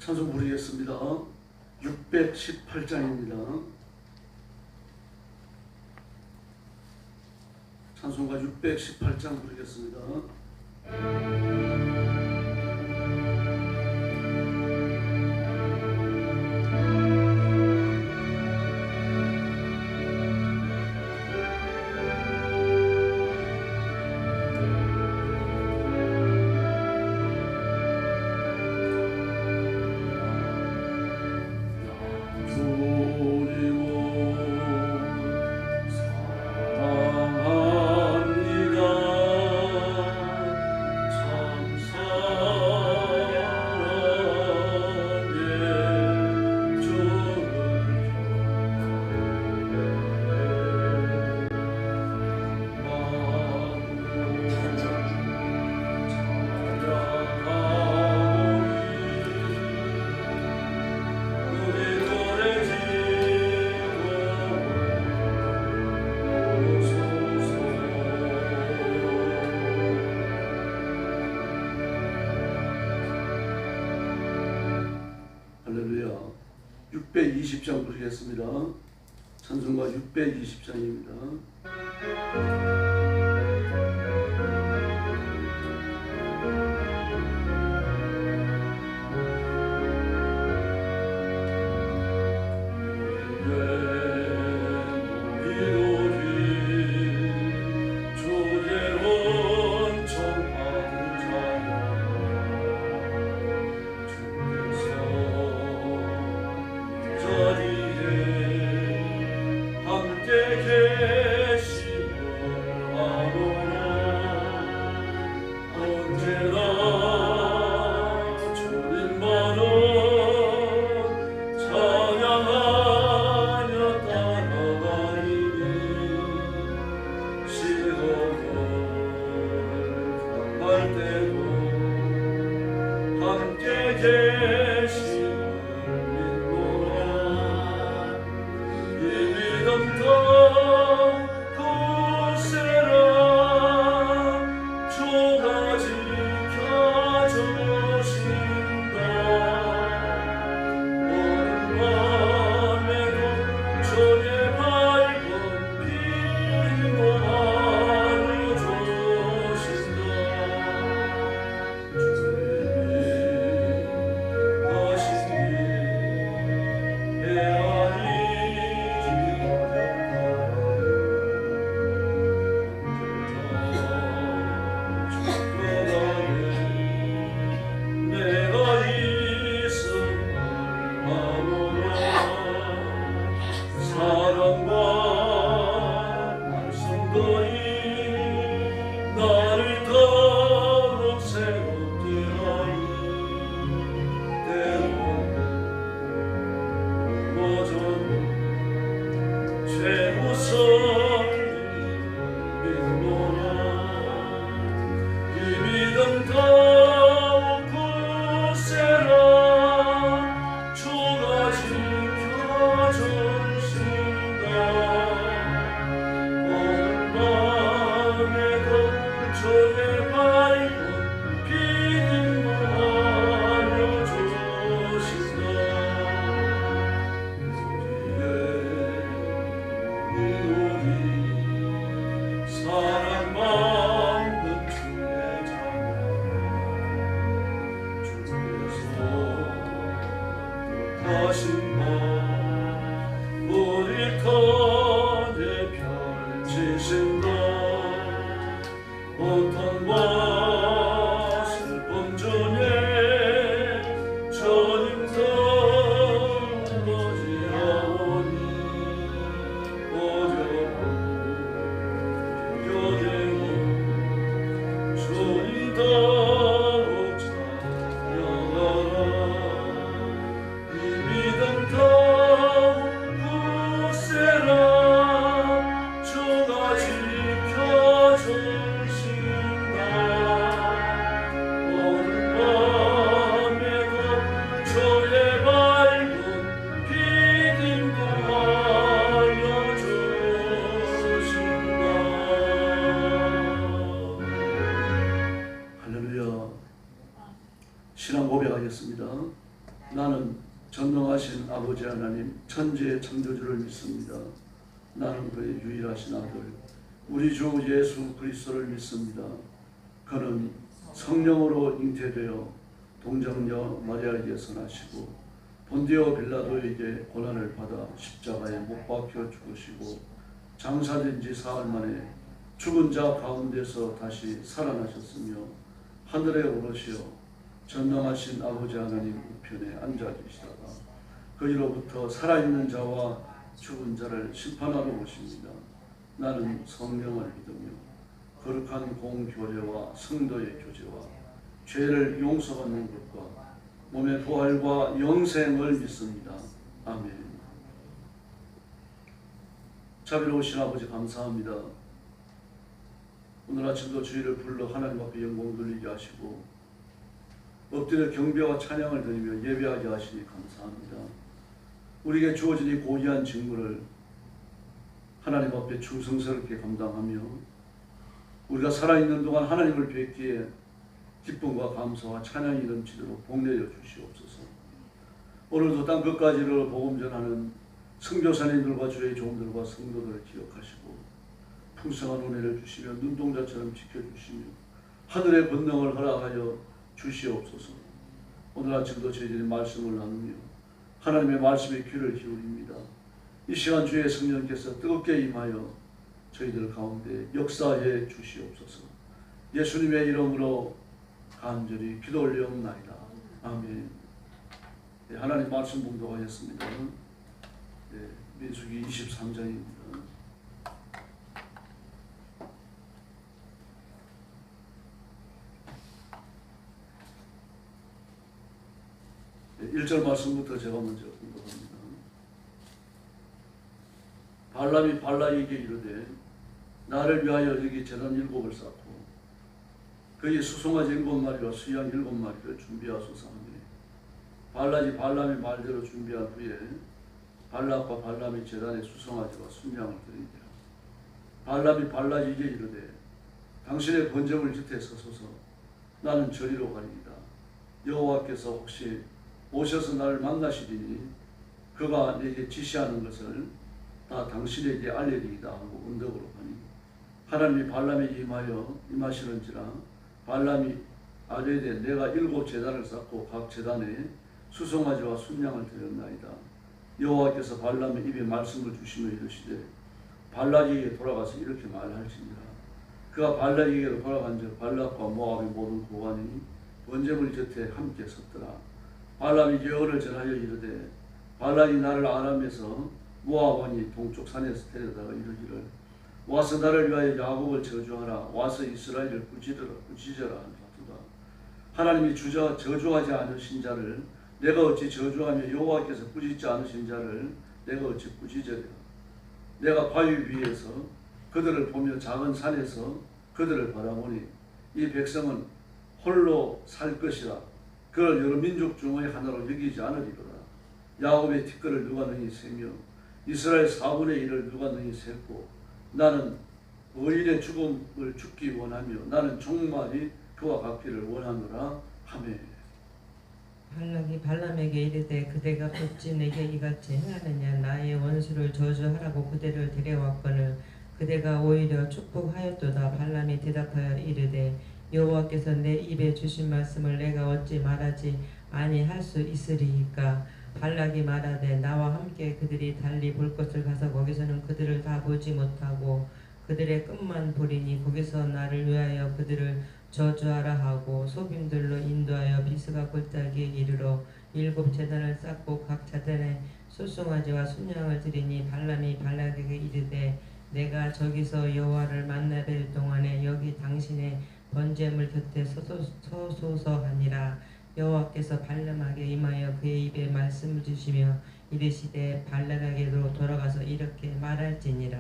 찬송 부르겠습니다. 618장입니다. 찬송가 618장 부르겠습니다. 할렐루야. 620장 부르겠습니다. 찬송가 620장입니다. 신앙 고백하겠습니다. 나는 전능하신 아버지 하나님 천지의 창조주를 믿습니다. 나는 그의 유일하신 아들 우리 주 예수 그리스도를 믿습니다. 그는 성령으로 잉태되어 동정녀 마리아에게서 나시고 본디오 빌라도에게 고난을 받아 십자가에 못 박혀 죽으시고 장사된 지 사흘 만에 죽은 자 가운데서 다시 살아나셨으며 하늘에 오르시어 전능하신 아버지 하나님 우편에 앉아 계시다가 거기로부터 살아있는 자와 죽은 자를 심판하러 오십니다. 나는 성령을 믿으며 거룩한 공교제와 성도의 교제와 죄를 용서받는 것과 몸의 부활과 영생을 믿습니다. 아멘. 자비로우신 아버지 감사합니다. 오늘 아침도 주의를 불러 하나님 앞에 영광 돌리게 하시고 엎드려 경배와 찬양을 드리며 예배하게 하시니 감사합니다. 우리에게 주어진 이 고귀한 직무를 하나님 앞에 충성스럽게 감당하며 우리가 살아있는 동안 하나님을 뵙기에 기쁨과 감사와 찬양이 넘치도록 복내려 주시옵소서. 오늘도 땅 끝까지를 복음 전하는 선교사님들과 주의 종들과 성도들을 기억하시고 풍성한 은혜를 주시며 눈동자처럼 지켜주시며 하늘의 권능을 허락하여 주시옵소서. 오늘 아침도 저희들이 말씀을 나누며 하나님의 말씀에 귀를 기울입니다. 이 시간 주의 성령께서 뜨겁게 임하여 저희들 가운데 역사해 주시옵소서. 예수님의 이름으로 간절히 기도 올려옵나이다. 아멘. 네, 하나님 말씀 봉독하겠습니다. 네, 민수기 23장입니다. 네, 1절 말씀부터 제가 먼저 봉독합니다. 발람이 발락에게 이르되 나를 위하여 여기 제단 7을 쌓고 그의 수송아지 7마리와 수양 7마리를 준비하소서 하니 발락이 발람의 말대로 준비한 후에 발락과 발람이 제단에 수송아지와 순양을 드리니라. 발람이 발락에게 이르되 당신의 번제물 곁에 서소서. 나는 저리로 가리이다. 여호와께서 혹시 오셔서 나를 만나시리니 그가 내게 지시하는 것을 다 당신에게 알리리이다 하고 언덕으로 가니 하나님이 발람에게 임하시는지라. 발람이 아뢰되 내가 7 제단을 쌓고 각 제단에 수송아지와 순양을 드렸나이다. 여호와께서 발람의 입에 말씀을 주시며 이르시되 발락에게 돌아가서 이렇게 말할지니라. 그가 발락에게로 돌아간즉 발락과 모압의 모든 고관이 번제물 곁에 함께 섰더라. 발람이 예언을 전하여 이르되 발락이 나를 아람에서 모압 왕이 동쪽 산에서 데려다가 이르기를 와서 나를 위하여 야곱을 저주하라. 와서 이스라엘을 꾸짖어라 하도다. 하나님이 저주하지 않으신 자를 내가 어찌 저주하며 여호와께서 꾸짖지 않으신 자를 내가 어찌 꾸짖으랴. 내가 바위 위에서 그들을 보며 작은 산에서 그들을 바라보니 이 백성은 홀로 살 것이라. 그를 여러 민족 중의 하나로 여기지 않으리로다. 야곱의 티끌을 누가 능히 세며 이스라엘 4분의 1을 누가 능히 셌고 나는 의인의 죽음을 죽기 원하며 나는 종말이 그와 같기를 원하노라 하며. 발락이 발람에게 이르되 그대가 어찌 내게 이같이 행하느냐. 나의 원수를 저주하라고 그대를 데려왔거늘 그대가 오히려 축복하였도다. 발람이 대답하여 이르되 여호와께서 내 입에 주신 말씀을 내가 어찌 말하지 아니할 수 있으리이까. 발락이 말하되 나와 함께 그들이 달리 볼 것을 가서 거기서는 그들을 다 보지 못하고 그들의 끝만 보리니 거기서 나를 위하여 그들을 저주하라 하고 소빔들로 인도하여 비스가 골짜기에 이르러 7 제단을 쌓고 각 제단에 수송아지와 순양을 드리니 발람이 발락에게 이르되 내가 저기서 여호와를 만나 뵐 동안에 여기 당신의 번제물 곁에 서소서 하니라. 여호와께서 발람에게 임하여 그의 입에 말씀을 주시며 이르시되 발락에게로 돌아가서 이렇게 말할지니라.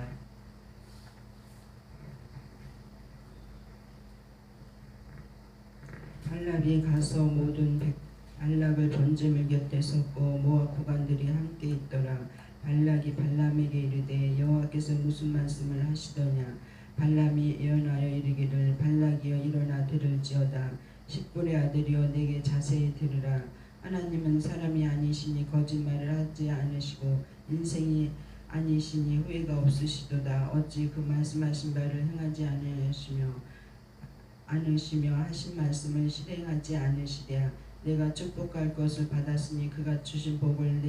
발락이 가서 모든 발락을 번제물 곁에 섰고 모압 구관들이 함께 있더라. 발락이 발람에게 이르되 여호와께서 무슨 말씀을 하시더냐. 발람이 예언하여 이르기를 발락이여 일어나 들을지어다. 10분의 아들이여 내게 자세히 들으라. 하나님은 사람이 아니시니 거짓말을 하지 않으시고 인생이 아니시니 후회가 없으시도다. 어찌 그 말씀하신 바를 행하지 않으시며 하신 말씀을 실행하지 않으시랴. 내가 축복할 것을 받았으니 그가 주신 복을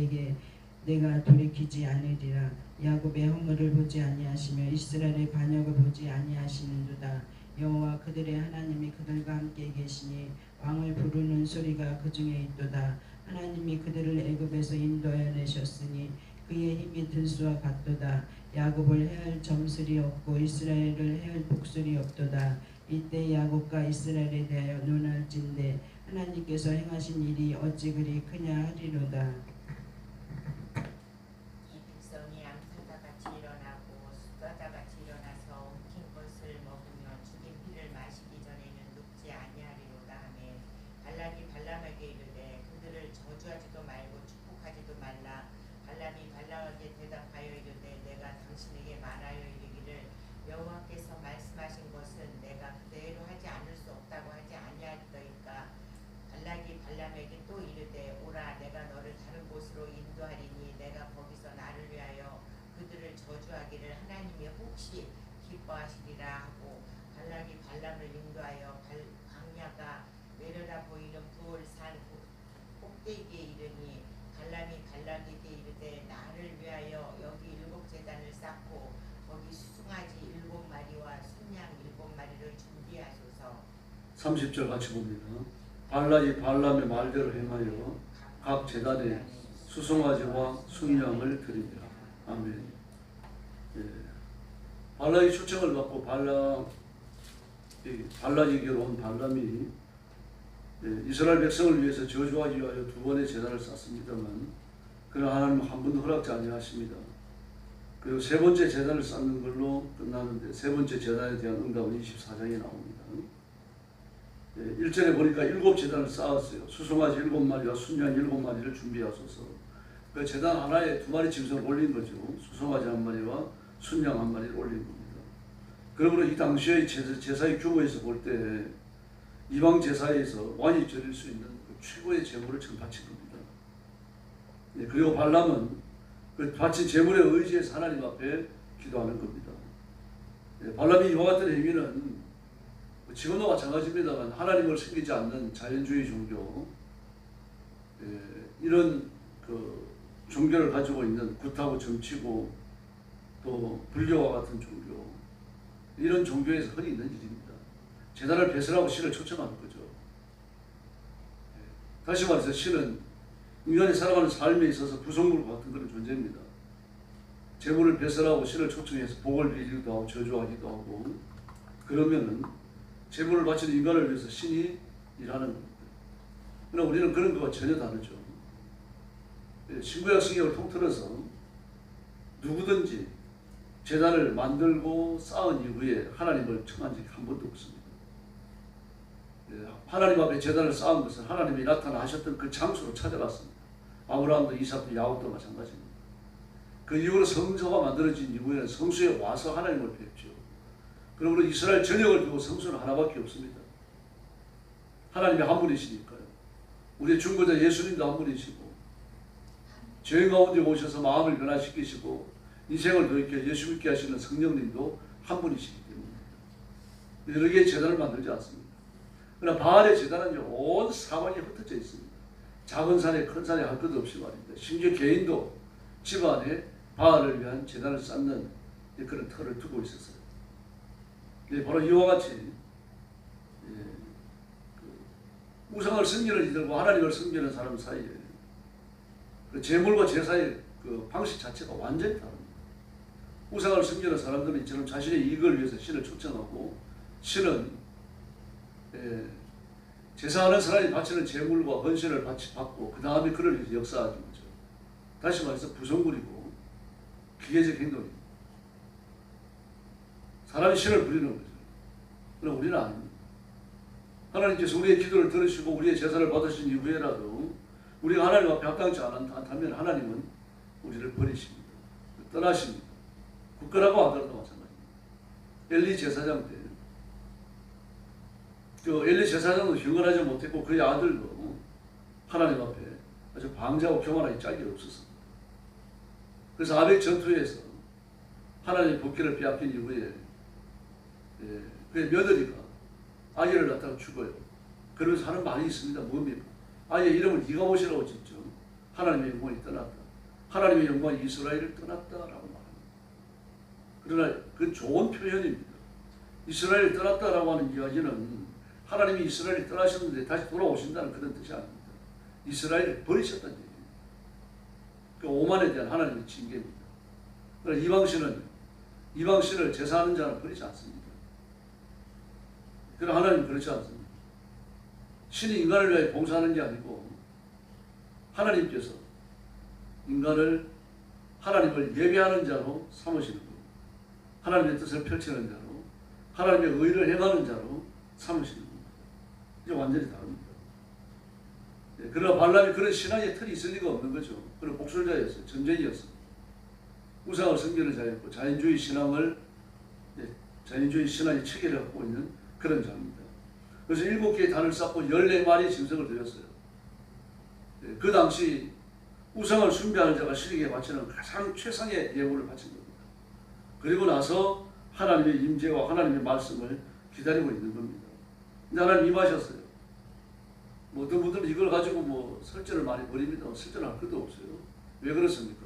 내가 돌이키지 않으리라. 야곱의 허물을 보지 아니하시며 이스라엘의 반역을 보지 아니하시는도다. 여호와 그들의 하나님이 그들과 함께 계시니 왕을 부르는 소리가 그 중에 있도다. 하나님이 그들을 애굽에서 인도하여 내셨으니 그의 힘이 들수와 같도다. 야곱을 해할 점술이 없고 이스라엘을 해할 복술이 없도다. 이때 야곱과 이스라엘에 대하여 논할진대 하나님께서 행하신 일이 어찌 그리 크냐 하리로다. 이 백성이 암사자같이 일어나고 숫자자같이 일어나서 엉킨 것을 먹으며 죽인 피를 마시기 전에는 눕지 아니하리로다 하매 발락이 발람에게 이르되 그들을 저주하지도 말고 축복하지도 말라. 발람이 발락에게 대답하여 이르되 내가 당신에게 말하여 이르기를 여호와께서 말씀하신 것은 내가 그대로 하지 않을 수 없다고 하지 아니하리더이까. 발락이 발람에게 또 이르되 오라 내가 너를 다른 곳으로 인도하리니 내가 거기서 나를 위하여 그들을 저주하기를 하나님이 혹시 기뻐하시리라 하고 발락이 발람을 인도하여 광야가 내려다 보이는 부올산 꼭대기에 이르니 발람이 발락에게 이르되 나를 위하여 여기 7제단을 쌓고 거기 수송아지 7마리와 순양 7마리를 준비하소서. 30절 같이 봅니다. 발락이 발람의 말대로 행하여 각 제단에 수송아지와 순양을 드리니라. 아멘. 예. 발락이 초청을 받고 발락에게로 온 발람이 이스라엘 백성을 위해서 저주하기 위하여 2번의 제단을 쌓습니다만 그러나 하나님은 한 번도 허락지 아니하십니다. 그리고 3번째 제단을 쌓는 걸로 끝나는데 3번째 제단에 대한 응답은 24장에 나옵니다. 1절에 보니까 7제단을 쌓았어요. 수송아지 7마리와 순양 7마리를 준비하소서. 그 제단 하나에 2마리 짐승을 올린 거죠. 수송아지 1마리와 순양 1마리를 올린 겁니다. 그러므로 이 당시의 제사의 규모에서 볼 때 이방 제사에서 왕이 드릴 수 있는 그 최고의 제물을 지금 바친 겁니다. 그리고 발람은 그 바친 제물에 의지해서 하나님 앞에 기도하는 겁니다. 발람이 이와 같은 행위는 지금도 마찬가지입니다만 하나님을 섬기지 않는 자연주의 종교, 이런 그 종교를 가지고 있는 굿하고 정치고 또 불교와 같은 종교, 이런 종교에서 흔히 있는 일입니다. 제단을 배설하고 신을 초청하는 거죠. 다시 말해서 신은 인간이 살아가는 삶에 있어서 구성물 같은 그런 존재입니다. 제물을 배설하고 신을 초청해서 복을 빌기도 하고 저주하기도 하고, 그러면은 제물을 바치는 인간을 위해서 신이 일하는 겁니다. 그러나 우리는 그런 것과 전혀 다르죠. 신구약 성경을 통틀어서 누구든지 제단을 만들고 쌓은 이후에 하나님을 청한 적이 한 번도 없습니다. 하나님 앞에 제단을 쌓은 것은 하나님이 나타나셨던 그 장소로 찾아갔습니다. 아브라함도 이삭도 야곱도 마찬가지입니다. 그 이후로 성소가 만들어진 이후에는 성소에 와서 하나님을 뵙죠. 그러므로 이스라엘 전역을 두고 성소는 하나밖에 없습니다. 하나님이 한 분이시니까요. 우리의 중보자 예수님도 한 분이시고, 죄인 가운데 오셔서 마음을 변화시키시고 인생을 돌이켜 예수 믿게 하시는 성령님도 한 분이시기 때문에 여러 개의 제단을 만들지 않습니다. 그러나 바알의 제단은 온 사방에 흩어져 있습니다. 작은 산에 큰 산에 할 것 없이 말입니다. 심지어 개인도 집안에 바알을 위한 제단을 쌓는 그런 터를 두고 있었어요. 바로 이와 같이 우상을 섬기는 이들과 하나님을 섬기는 사람 사이에 그 제물과 제사의 그 방식 자체가 완전히 다릅니다. 우상을 섬기는 사람들은 이처럼 자신의 이익을 위해서 신을 초청하고, 신은 제사하는 사람이 바치는 제물과 헌신을 받고 그 다음에 그를 위해서 역사하는 거죠. 다시 말해서 부성물이고 기계적 행동입니다. 사람이 신을 부리는 거죠. 그러나 우리는 아닙니다. 하나님께서 우리의 기도를 들으시고 우리의 제사를 받으신 이후에라도 우리가 하나님 앞에 합당치 않다면 하나님은 우리를 버리십니다. 떠나십니다. 굳건하고 하더라도 마찬가지입니다. 엘리 제사장 때 엘리 제사장도 경건하지 못했고 그의 아들도 하나님 앞에 아주 방자하고 교만하게 짝이 없었습니다. 그래서 아벡 전투에서 하나님의 복귀를 빼앗긴 이후에 그의 며느리가 아이를 낳다가 죽어요. 그러면서 하는 말이 있습니다. 뭡니까? 아이의 이름을 네가 모시라고 짓죠. 하나님의 영광이 떠났다. 하나님의 영광이 이스라엘을 떠났다라고 말합니다. 그러나 그 좋은 표현입니다. 이스라엘을 떠났다라고 하는 이야기는 하나님이 이스라엘을 떠나셨는데 다시 돌아오신다는 그런 뜻이 아닙니다. 이스라엘을 버리셨다는 얘기입니다. 그 오만에 대한 하나님의 징계입니다. 그러나 이방신을 제사하는 자는 버리지 않습니다. 그러나 하나님은 그렇지 않습니다. 신이 인간을 위해 봉사하는 게 아니고 하나님께서 인간을 하나님을 예배하는 자로 삼으시는 겁니다. 하나님의 뜻을 펼치는 자로, 하나님의 의를 행하는 자로 삼으시는 겁니다. 이제 완전히 다릅니다. 그러나 발람이 그런 신앙의 틀이 있을 리가 없는 거죠. 그런 복술자였어요. 전쟁이었어요. 우상을 섬기는 자였고 자연주의 신앙의 체계를 갖고 있는 그런 자입니다. 그래서 7개의 단을 쌓고 14마리의 짐승을 드렸어요. 그 당시 우상을 숭배하는 자가 신에게 바치는 가장 최상의 예물을 바친 겁니다. 그리고 나서 하나님의 임재와 하나님의 말씀을 기다리고 있는 겁니다. 근데 하나님 임하셨어요. 어떤 분들은 이걸 가지고 설전을 많이 벌입니다. 설전할 것도 없어요. 왜 그렇습니까?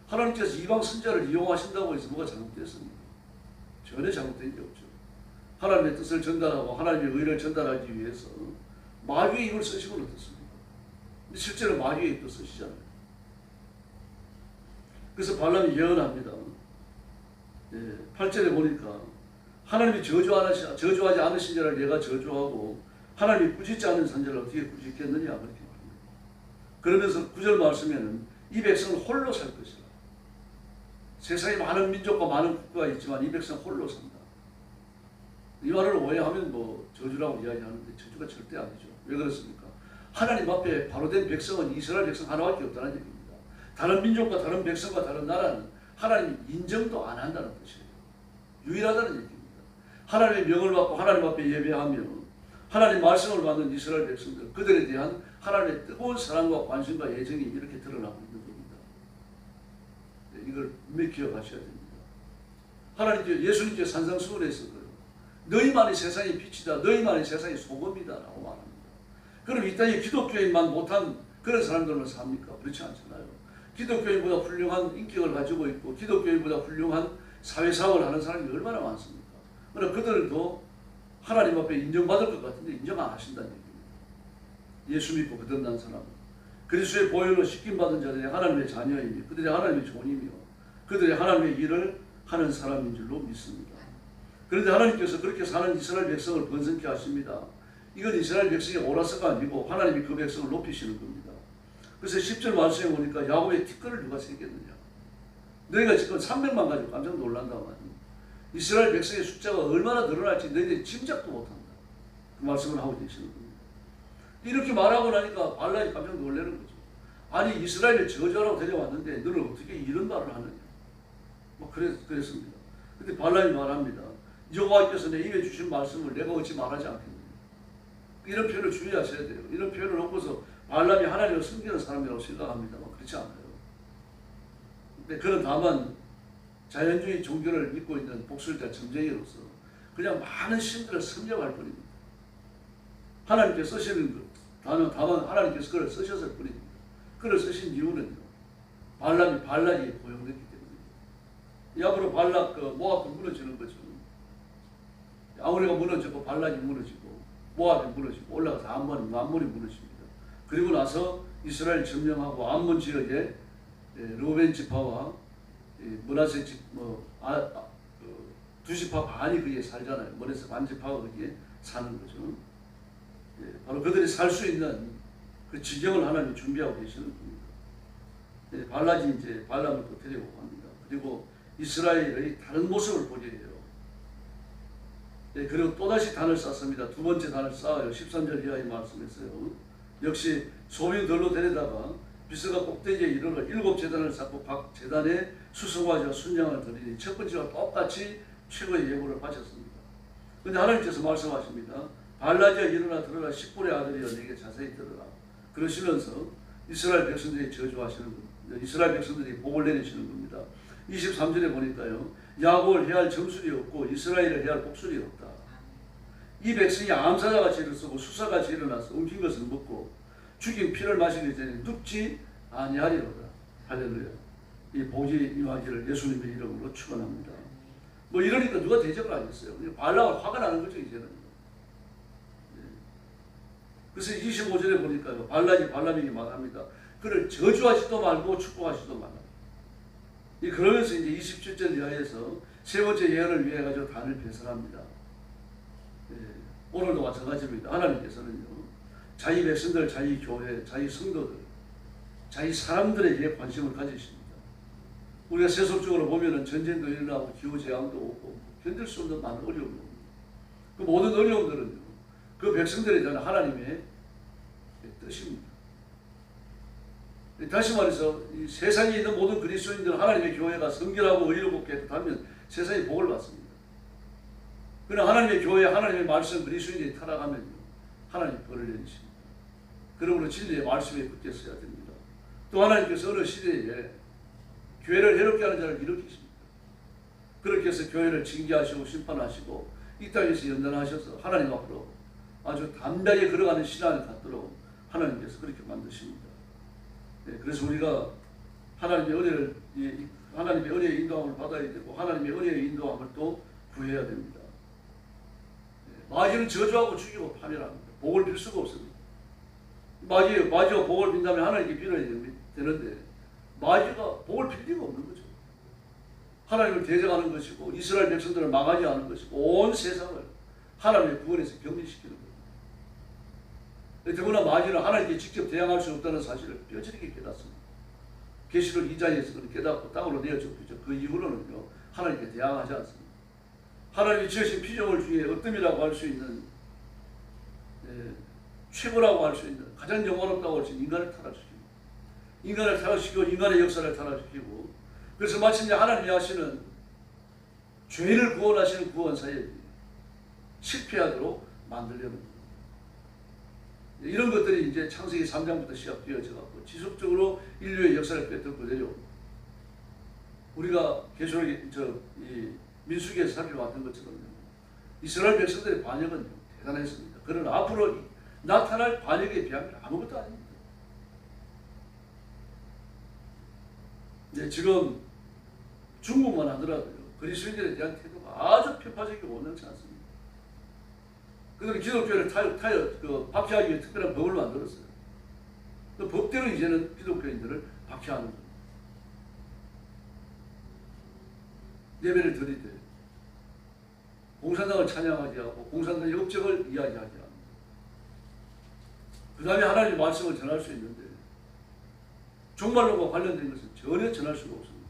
하나님께서 이방 선자를 이용하신다고 해서 뭐가 잘못됐습니까? 전혀 잘못된 게 없죠. 하나님의 뜻을 전달하고 하나님의 의를 전달하기 위해서 마귀의 입을 쓰시면 어떻습니까? 근데 실제로 마귀의 입도 쓰시잖아요. 그래서 발람이 예언합니다. 8절에 보니까 하나님이 저주하지 않으신 자를 내가 저주하고 하나님이 꾸짖지 않은 산자를 어떻게 꾸짖겠느냐 그렇게 말합니다. 그러면서 9절 말씀에는 이 백성은 홀로 살 것이라. 세상에 많은 민족과 많은 국가가 있지만 이 백성은 홀로 산다. 이 말을 오해하면 저주라고 이야기하는데 저주가 절대 아니죠. 왜 그렇습니까? 하나님 앞에 바로된 백성은 이스라엘 백성 하나밖에 없다는 얘기입니다. 다른 민족과 다른 백성과 다른 나라는 하나님 인정도 안 한다는 뜻이에요. 유일하다는 얘기입니다. 하나님의 명을 받고 하나님 앞에 예배하며 하나님 말씀을 받는 이스라엘 백성들, 그들에 대한 하나님의 뜨거운 사랑과 관심과 애정이 이렇게 드러나고 있는 겁니다. 이걸 분명히 기억하셔야 됩니다. 하나님께 예수님께서 산상수훈에서 너희만이 세상의 빛이다, 너희만이 세상의 소금이다 라고 말합니다. 그럼 이 땅에 기독교인만 못한 그런 사람들만 삽니까? 그렇지 않잖아요. 기독교인보다 훌륭한 인격을 가지고 있고 기독교인보다 훌륭한 사회사업을 하는 사람이 얼마나 많습니까? 그러나 그들도 하나님 앞에 인정받을 것 같은데 인정 안 하신다는 얘기입니다. 예수 믿고 거듭난 사람은 그리스도의 보혈로 씻김받은 자들이 하나님의 자녀이며 그들이 하나님의 종이며 그들이 하나님의 일을 하는 사람인 줄로 믿습니다. 그런데 하나님께서 그렇게 사는 이스라엘 백성을 번성케 하십니다. 이건 이스라엘 백성이 옳아서가 아니고 하나님이 그 백성을 높이시는 겁니다. 그래서 10절 말씀에 보니까 야곱의 티끌을 누가 세겠느냐. 너희가 지금 300만 가지고 깜짝 놀란다고 말입니다. 이스라엘 백성의 숫자가 얼마나 늘어날지 너희들이 짐작도 못한다. 그 말씀을 하고 계시는 겁니다. 이렇게 말하고 나니까 발람이 깜짝 놀라는 거죠. 아니 이스라엘을 저주하라고 데려왔는데 너는 어떻게 이런 말을 하느냐. 그랬습니다. 근데 발람이 말합니다. 여호와께서 내 입에 주신 말씀을 내가 어찌 말하지 않겠느냐. 이런 표현을 주의하셔야 돼요. 이런 표현을 놓고서 발람이 하나님을 섬기는 사람이라고 생각합니다만 그렇지 않아요. 근데 그는 다만 자연주의 종교를 믿고 있는 복술자 점쟁이로서 그냥 많은 신들을 섭렵할 뿐입니다. 하나님께 쓰시는 것, 다만 하나님께서 그를 쓰셨을 뿐입니다. 그를 쓰신 이유는요. 발락이 고용됐기 때문입니다. 앞으로 모압도 무너지는 거죠. 아우리가 무너지고 발락이 무너지고 모압이 무너지고 올라가서 암몬이 무너집니다. 그리고 나서 이스라엘 점령하고 암몬 지역에 르우벤 지파와 므낫세 두 지파 반이 거기에 살잖아요. 므낫세 반 지파가 거기에 사는 거죠. 바로 그들이 살 수 있는 그 지경을 하나님이 준비하고 계시는 겁니다. 발락이 이제 발람을 또 데리고 갑니다. 그리고 이스라엘의 다른 모습을 보게 해요. 그리고 또다시 단을 쌓습니다. 두 번째 단을 쌓아요. 13절 이하의 말씀에서요. 역시 소민들로 데려다가 비스가 꼭대기에 이르러 7제단을 쌓고 각 제단에 수송아지와 순양을 드리니 첫 번째와 똑같이 최고의 예물을 바쳤습니다. 그런데 하나님께서 말씀하십니다. 발라지야 일어나 들어라 10분의 아들이여 내게 자세히 들으라. 그러시면서 이스라엘 백성들이 저주하시는 겁니다. 이스라엘 백성들이 복을 내리시는 겁니다. 23절에 보니까요. 야곱을 해할 정술이 없고 이스라엘을 해할 복술이 없다. 이 백성이 암사자같이 일어서고 수사같이 일어나서 엉킨 것을 먹고 죽인 피를 마시기 전에 눕지 아니하리로다. 할렐루야. 이 복이 임하기를 예수님의 이름으로 축원합니다. 뭐 이러니까 누가 대적을 하겠어요? 발락을 화가 나는 거죠 이제는. 그래서 25절에 보니까요. 발람에게 말합니다. 그를 저주하지도 말고 축복하지도 말라. 그러면서 이제 27절 이하에서 세 번째 예언을 위해 가지고 단을 배설합니다. 오늘도 마찬가지입니다. 하나님께서는요. 자기 백성들, 자기 교회, 자기 성도들, 자기 사람들에게 관심을 가지십니다. 우리가 세속적으로 보면은 전쟁도 일어나고 기후재앙도 오고 견딜 수 없는 많은 어려움이 옵니다. 그 모든 어려움들은요. 그 백성들에 대한 하나님의 뜻입니다. 다시 말해서 이 세상에 있는 모든 그리스도인들 하나님의 교회가 성결하고 의롭고 깨끗하면 세상이 복을 받습니다. 그러나 하나님의 교회, 하나님의 말씀, 그리스도인들이 타락하면요. 하나님 벌을 내리십니다. 그러므로 진리의 말씀에 붙여 서야 됩니다. 또 하나님께서 어느 시대에 교회를 해롭게 하는 자를 일으키십니다. 그렇게 해서 교회를 징계하시고 심판하시고 이 땅에서 연단하셔서 하나님 앞으로 아주 담대하게 걸어가는 신앙을 갖도록 하나님께서 그렇게 만드십니다. 그래서 우리가 하나님의 은혜의 인도함을 받아야 되고 하나님의 은혜의 인도함을 또 구해야 됩니다. 마귀는 저주하고 죽이고 파멸합니다. 복을 빌 수가 없습니다. 마귀가 복을 빈다면 하나님께 빌어야 되는데 마귀가 복을 빌 리가 없는 거죠. 하나님을 대적하는 것이고 이스라엘 백성들을 망하게 하는 것이고 온 세상을 하나님의 구원에서 격리시키는 거예요. 더구나 마귀는 하나님께 직접 대항할 수 없다는 사실을 뼈저리게 깨닫습니다. 계시록 2장에서는 깨닫고 땅으로 내어줬죠. 그 이후로는요 하나님께 대항하지 않습니다. 하나님이 지으신 피조물 중에 어뜸이라고 할 수 있는 최고라고 할 수 있는 가장 영원롭다고 할 수 있는 인간을 타락시키고 인간을 타락시키고 인간의 역사를 타락시키고 그래서 마침내 하나님이 하시는 죄인을 구원하시는 구원사에 실패하도록 만들려는 겁니다. 이런 것들이 이제 창세기 3장부터 시작되어져 갖고 지속적으로 인류의 역사를 꿰뚫고 내려옵니다. 우리가 계시록 이 민수기에서 살펴봤던 것처럼요. 이스라엘 백성들의 반역은 대단했습니다. 그러나 앞으로 나타날 반역에 비하면 아무것도 아닙니다. 이제 지금 중국만 하더라도요. 그리스도인들에 대한 태도가 아주 편파적이고 온전치 않습니다. 그들은 기독교를 박해하기 위해 특별한 법을 만들었어요. 그 법대로 이제는 기독교인들을 박해하는 겁니다. 예배를 드릴 때 공산당을 찬양하게 하고 공산당의 업적을 이야기하게 합니다. 그 다음에 하나님의 말씀을 전할 수 있는데 종말론과 관련된 것은 전혀 전할 수가 없습니다.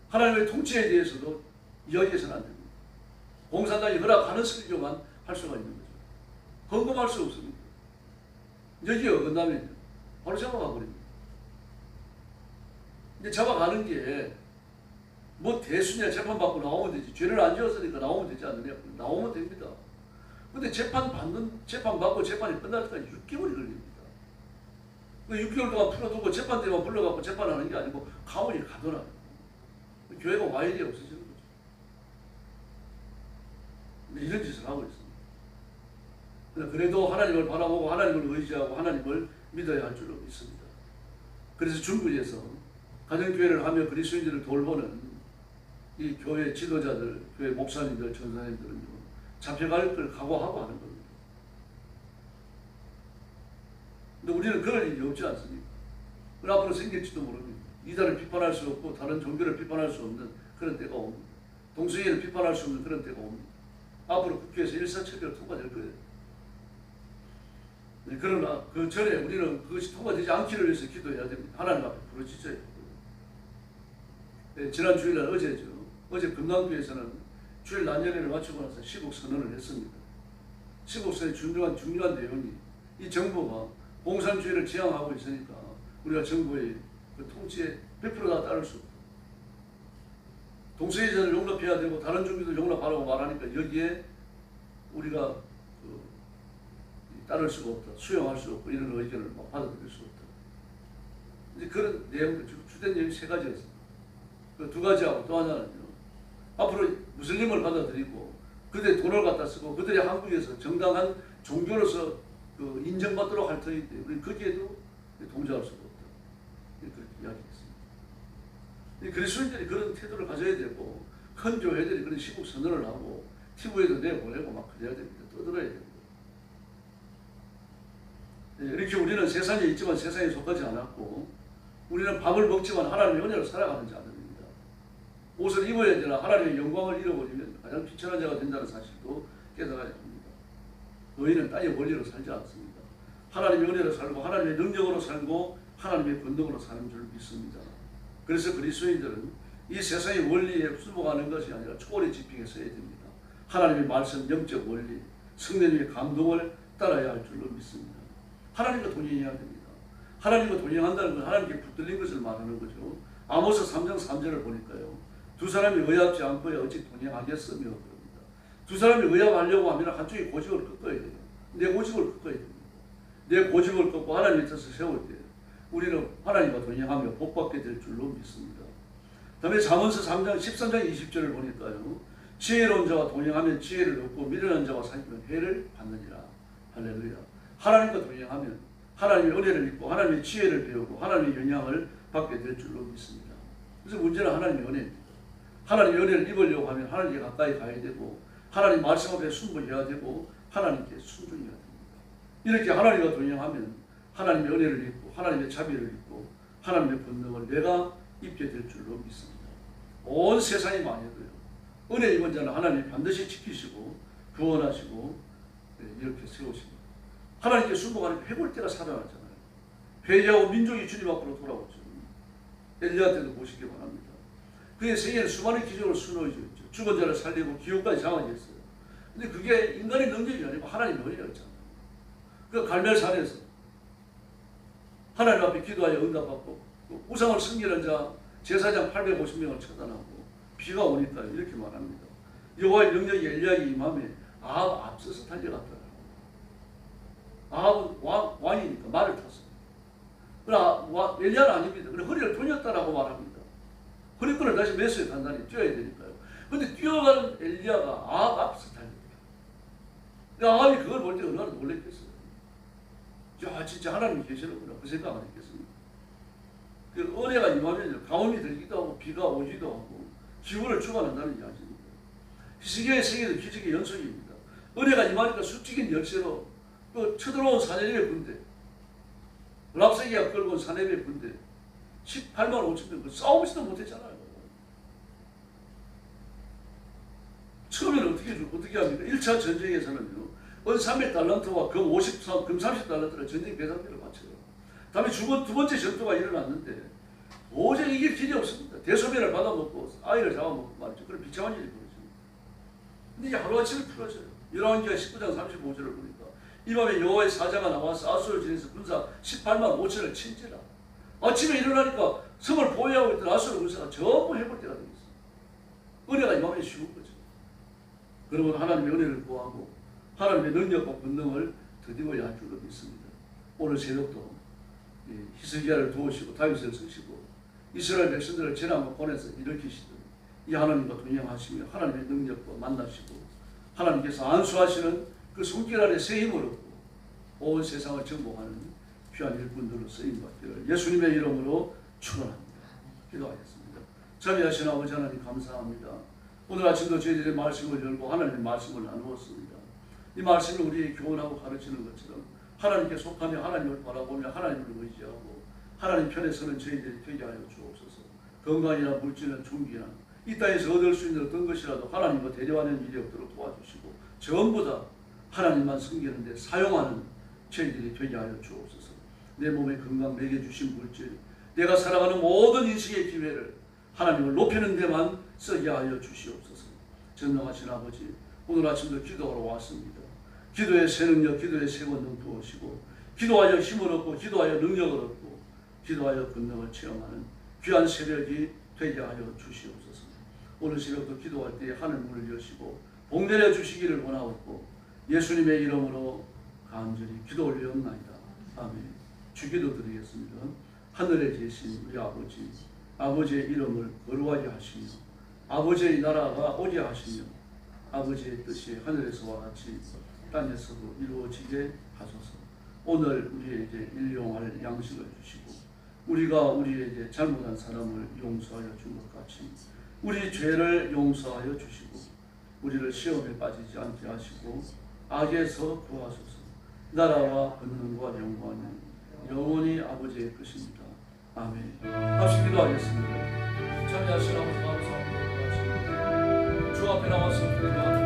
하나님의 통치에 대해서도 이야기해서는 안 됩니다. 공산당이 허락하는 설교만 할 수가 있는 거죠. 헌금할 수 없습니다. 여기에 어긋나면 바로 잡아가 버립니다. 이제 잡아가는 게 뭐 대수냐 재판받고 나오면 되지. 죄를 안 지었으니까 나오면 되지 않느냐. 나오면 됩니다. 근데 재판받고 재판이 끝날 때까지 6개월이 걸립니다. 그 6개월 동안 풀어두고 재판 때만 불러갖고 재판하는 게 아니고 가만히 가더라. 교회가 와일이 없어지는 거죠. 근데 이런 짓을 하고 있습니다. 그래도 하나님을 바라보고 하나님을 의지하고 하나님을 믿어야 할 줄로 믿습니다. 그래서 중국에서 가정교회를 하며 그리스도인들을 돌보는 이 교회 지도자들, 교회 목사님들, 전사님들은요, 잡혀갈 걸 각오하고 하는 겁니다. 근데 우리는 그럴 일이 없지 않습니까? 그 앞으로 생길지도 모릅니다. 이단을 비판할 수 없고 다른 종교를 비판할 수 없는 그런 때가 옵니다. 동성애를 비판할 수 없는 그런 때가 옵니다. 앞으로 국회에서 일사천리로 통과될 거예요. 그러나 그 전에 우리는 그것이 통과되지 않기를 위해서 기도해야 됩니다. 하나님 앞에 부르짖어야 되고요. 지난 주일날 어제 금강교에서는 주일 난예례를 마치고 나서 시국 선언을 했습니다. 시국선의 중요한 내용이 이 정부가 공산주의를 지향하고 있으니까 우리가 정부의 그 통치에 100% 다 따를 수 없다. 동성애자를 용납해야 되고 다른 종교도 용납하라고 말하니까 여기에 우리가 따를 수가 없다. 수용할 수 없고 이런 의견을 막 받아들일 수 없다. 이제 그런 내용, 주된 내용이 세 가지였습니다. 그 두 가지하고 또 하나는요. 앞으로 무슬림을 받아들이고 그들의 돈을 갖다 쓰고 그들이 한국에서 정당한 종교로서 그 인정받도록 할 터인데 우리는 거기에도 동조할 수가 없다. 그렇게 이야기했습니다. 그리스도인들이 그런 태도를 가져야 되고 큰 교회들이 그런 시국 선언을 하고 TV에도 내보내고 막 그래야 됩니다. 떠들어야 됩니다. 이렇게 우리는 세상에 있지만 세상에 속하지 않았고 우리는 밥을 먹지만 하나님의 은혜로 살아가는 자들입니다. 옷을 입어야 되나 하나님의 영광을 잃어버리면 가장 비천한 자가 된다는 사실도 깨달아야 합니다. 너희는 땅의 원리로 살지 않습니다. 하나님의 은혜로 살고 하나님의 능력으로 살고 하나님의 권능으로 사는 줄 믿습니다. 그래서 그리스도인들은 이 세상의 원리에 수복하는 것이 아니라 초월의 지평에 서야 됩니다. 하나님의 말씀, 영적 원리, 성령님의 감동을 따라야 할 줄로 믿습니다. 하나님과 동행해야 됩니다. 하나님과 동행한다는 건 하나님께 붙들린 것을 말하는 거죠. 아모스 3장 3절을 보니까요. 두 사람이 의합지 않고야 어찌 동행하겠으며 그럽니다. 두 사람이 의합하려고 하면 한쪽이 고집을 꺾어야 돼요. 내 고집을 꺾어야 됩니다. 내 고집을 꺾고 하나님의 뜻을 세울 때 우리는 하나님과 동행하며 복받게 될 줄로 믿습니다. 다음에 잠언서 3장 13장 20절을 보니까요. 지혜로운 자와 동행하면 지혜를 얻고 미련한 자와 사귀면 해를 받느니라. 할렐루야. 하나님과 동행하면 하나님의 은혜를 믿고 하나님의 지혜를 배우고 하나님의 영향을 받게 될 줄로 믿습니다. 그래서 문제는 하나님의 은혜입니다. 하나님의 은혜를 입으려고 하면 하나님께 가까이 가야 되고 하나님 말씀 앞에 순종해야 되고 하나님께 순종해야 됩니다. 이렇게 하나님과 동행하면 하나님의 은혜를 입고 하나님의 자비를 입고 하나님의 권능을 내가 입게 될 줄로 믿습니다. 온 세상이 망해도요. 은혜 입은 자는 하나님이 반드시 지키시고 구원하시고 이렇게 세우십니다. 하나님께 순종하는 회볼 때가 살아났잖아요. 회개하고 민족이 주님 앞으로 돌아오죠. 엘리야 때도 보시기 바랍니다. 그의 세계는 수많은 기적을 수놓여져 있죠. 죽은 자를 살리고 기업까지 장하게 했어요. 근데 그게 인간의 능력이 아니고 하나님의 은혜였잖아요. 그 갈멜산에서 하나님 앞에 기도하여 응답받고 우상을 섬기는 자 제사장 850명을 처단하고 비가 오니까 이렇게 말합니다. 여호와의 능력이 엘리야에게 임함에 아합 앞서서 달려갔더라. 아합은 왕이니까 말을 탔어요. 그러나 엘리야는 아닙니다. 그래 허리를 돌렸다라고 말합니다. 허리끈을 다시 매수해 단단히 뛰어야 되니까요. 그런데 뛰어가는 엘리야가 아합 앞서 달립니다. 아합이 그걸 볼 때 얼마나 놀랬겠어요. 야 진짜 하나님이 계시는구나 그 생각 안 했겠습니까? 그 은혜가 임하면 가뭄이 들기도 하고 비가 오기도 하고 기후를 주관한다는 이야기입니다. 히스기야의 생애도 기적의 연속입니다. 은혜가 임하니까 수직인 열쇠로 그 쳐들어온 사내립의 군대 랍사기가 끌고 온 사내립의 군대 18만 5천 명 싸우지도 못했잖아요. 처음에는 어떻게 합니까? 1차 전쟁에서는요. 은 300달란트와 금 30달란트를 전쟁 배상비를 바쳐요. 다음에 두 번째 전투가 일어났는데 도저히 이길 길이 없습니다. 대소변을 받아먹고 아이를 잡아먹고 말이죠. 그런 비참한 일이 벌어집니다. 근데 이게 하루아침에 풀어져요. 열왕기하 19장 35절을 보니까 이 밤에 여호와의 사자가 나와서 아수르 진에서 군사 18만 5천을 친지라. 아침에 일어나니까 성을 보호하고 있던 아수르 군사가 전부 해볼 때가 되겠어요. 은혜가 임하면 쉬운 거죠. 그러면 하나님의 은혜를 구하고 하나님의 능력과 권능을 드디어야 할 줄로 믿습니다. 오늘 새벽도 히스기야를 도우시고 다윗을 쓰시고 이스라엘 백성들을 재난과 고난에서 일으키시던 이 하나님과 동행하시며 하나님의 능력과 만나시고 하나님께서 안수하시는 그 손길 아래 새 힘을 얻고 온 세상을 정복하는 귀한 일꾼들로 쓰임받기를 예수님의 이름으로 축원합니다. 기도하겠습니다. 자비하신 아버지 하나님 감사합니다. 오늘 아침도 저희들의 말씀을 열고 하나님의 말씀을 나누었습니다. 이 말씀을 우리에게 교훈하고 가르치는 것처럼 하나님께 속하며 하나님을 바라보며 하나님을 의지하고 하나님 편에 서는 저희들이 되게 하여 주옵소서. 건강이나 물질이나 종기나 이 땅에서 얻을 수 있는 어떤 것이라도 하나님과 대려하는 일이 없도록 도와주시고 전부 다 하나님만 섬기는 데 사용하는 저희들이 되게 하여 주옵소서. 내 몸에 건강 먹여주신 물질 내가 살아가는 모든 인생의 기회를 하나님을 높이는 데만 쓰게 하여 주시옵소서. 전능하신 아버지 오늘 아침도 기도하러 왔습니다. 기도의 새 능력, 기도의 새 권능 부으시고 기도하여 힘을 얻고 기도하여 능력을 얻고 기도하여 권능을 체험하는 귀한 새벽이 되게 하여 주시옵소서. 오늘 새벽도 기도할 때 하늘 문을 여시고 복 내려 주시기를 원하옵고 예수님의 이름으로 간절히 기도 올리옵나이다. 아멘. 주기도 드리겠습니다. 하늘에 계신 우리 아버지, 아버지의 이름을 거룩하게 하시며 아버지의 나라가 오게 하시며 아버지의 뜻이 하늘에서와 같이 땅에서도 이루어지게 하소서. 오늘 우리에게 일용할 양식을 주시고 우리가 우리에게 잘못한 사람을 용서하여 준 것 같이 우리 죄를 용서하여 주시고 우리를 시험에 빠지지 않게 하시고 악에서 구하소서. 나라와 권능과 영광은 영원히 아버지의 것입니다. 아멘. 다시 기도하겠습니다. 참여하시라고 감사합니다. 주 앞에 나와서 기도합니다.